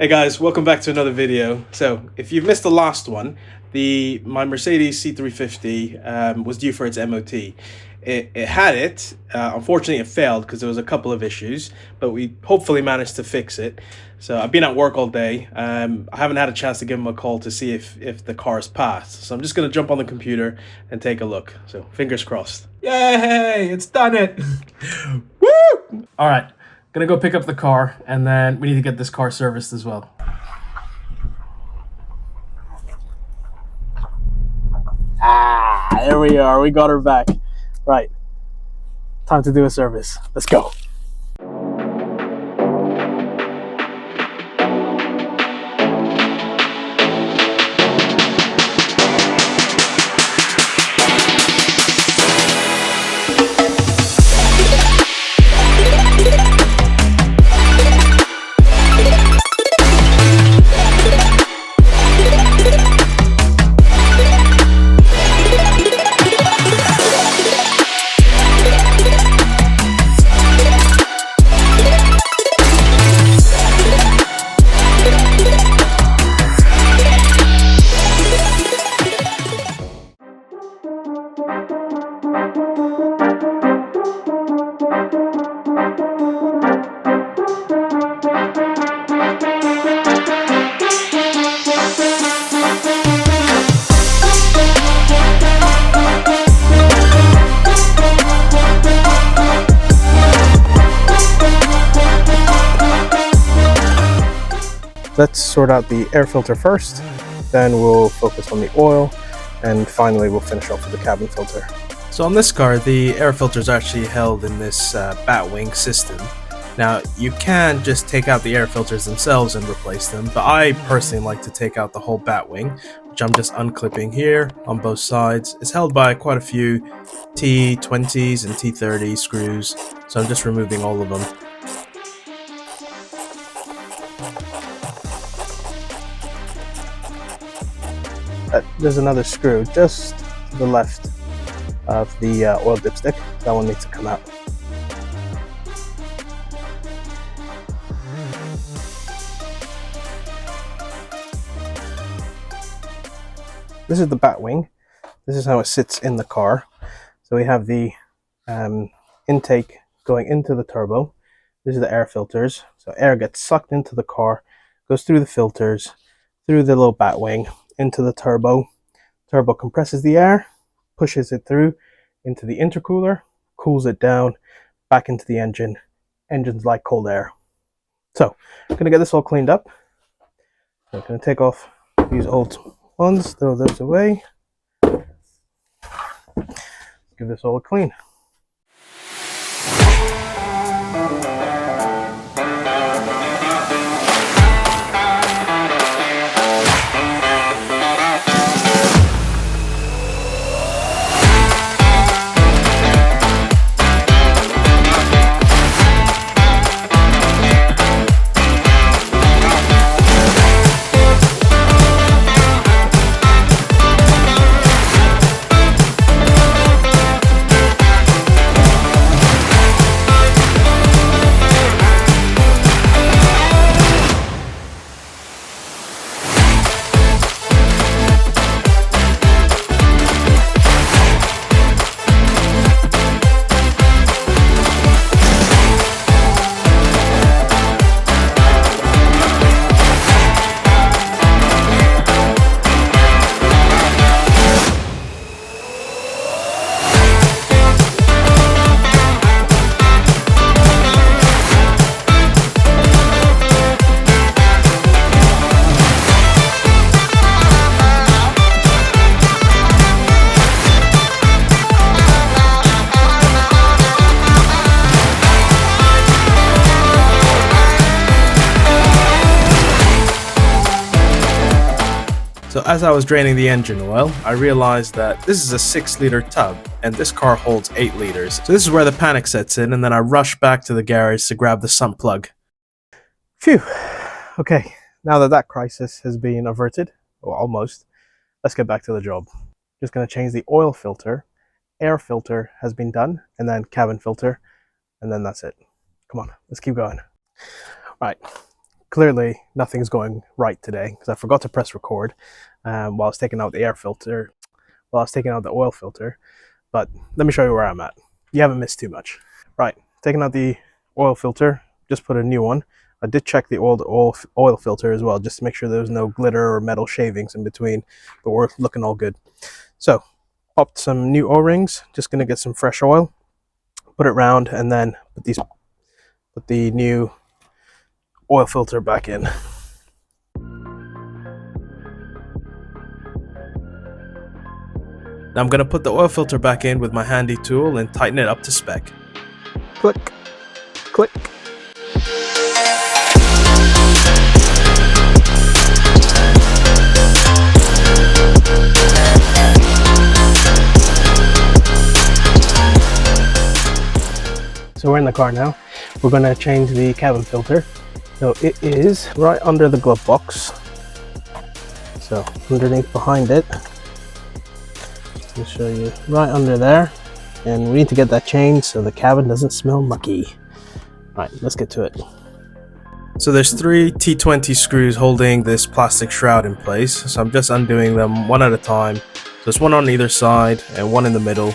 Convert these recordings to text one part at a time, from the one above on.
Hey guys, welcome back to another video. So, if you've missed the last one, my Mercedes C350 was due for its MOT. It had it. Unfortunately, it failed because there was a couple of issues, but we hopefully managed to fix it. So I've been at work all day. I haven't had a chance to give him a call to see if the car's passed. So I'm just gonna jump on the computer and take a look. So fingers crossed. Yay! It's done it. Woo! All right. Gonna go pick up the car, and then we need to get this car serviced as well. There we are. We got her back. Right. Time to do a service. Let's go. Let's sort out the air filter first, then we'll focus on the oil, and finally we'll finish off with the cabin filter. So on this car, the air filter is actually held in this batwing system. Now, you can just take out the air filters themselves and replace them, but I personally like to take out the whole batwing, which I'm just unclipping here on both sides. It's held by quite a few T20s and T30 screws, so I'm just removing all of them. There's another screw just to the left of the oil dipstick. That one needs to come out. This is the batwing. This is how it sits in the car. So we have the intake going into the turbo. This is the air filters. So air gets sucked into the car, goes through the filters, through the little batwing, into the turbo. Turbo compresses the air, pushes it through into the intercooler, cools it down, back into the engine. Engines like cold air. So I'm gonna get this all cleaned up. I'm gonna take off these old ones, throw those away. Give this all a clean. So as I was draining the engine oil, I realized that this is a 6-liter tub, and this car holds 8 liters. So this is where the panic sets in, and then I rush back to the garage to grab the sump plug. Phew. Okay, now that crisis has been averted, or almost, let's get back to the job. Just going to change the oil filter, air filter has been done, and then cabin filter, and then that's it. Come on, let's keep going. Right, clearly nothing's going right today because I forgot to press record while I was taking out the air filter, while I was taking out the oil filter. But let me show you where I'm at. You haven't missed too much. Right, taking out the oil filter, just put a new one. I did check the old oil filter as well, just to make sure there was no glitter or metal shavings in between, but we're looking all good. So, popped some new O-rings, just gonna get some fresh oil, put it round, and then put the new oil filter back in. Now I'm gonna put the oil filter back in with my handy tool and tighten it up to spec. Click, click. So we're in the car now. We're going to change the cabin filter. So it is right under the glove box. So underneath behind it. I'll show you right under there. And we need to get that changed so the cabin doesn't smell mucky. Alright, let's get to it. So there's 3 T20 screws holding this plastic shroud in place. So I'm just undoing them one at a time. So there's one on either side and one in the middle.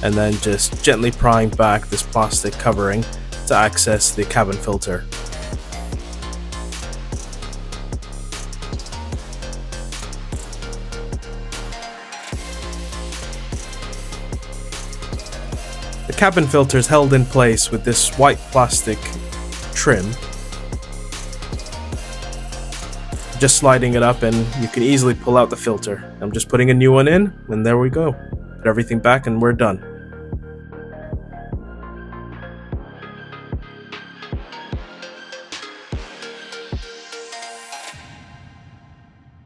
And then just gently prying back this plastic covering to access the cabin filter. The cabin filter is held in place with this white plastic trim. Just sliding it up and you can easily pull out the filter. I'm just putting a new one in and there we go. Put everything back and we're done.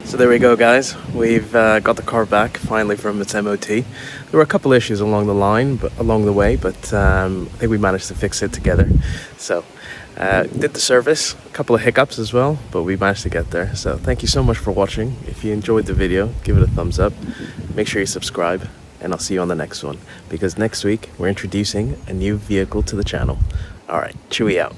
So there we go, guys. We've got the car back finally from its MOT. There were a couple issues along the way, but I think we managed to fix it together. So did the service, a couple of hiccups as well, but we managed to get there. So thank you so much for watching. If you enjoyed the video, give it a thumbs up. Make sure you subscribe, and I'll see you on the next one, because next week we're introducing a new vehicle to the channel. All right, Chewy out.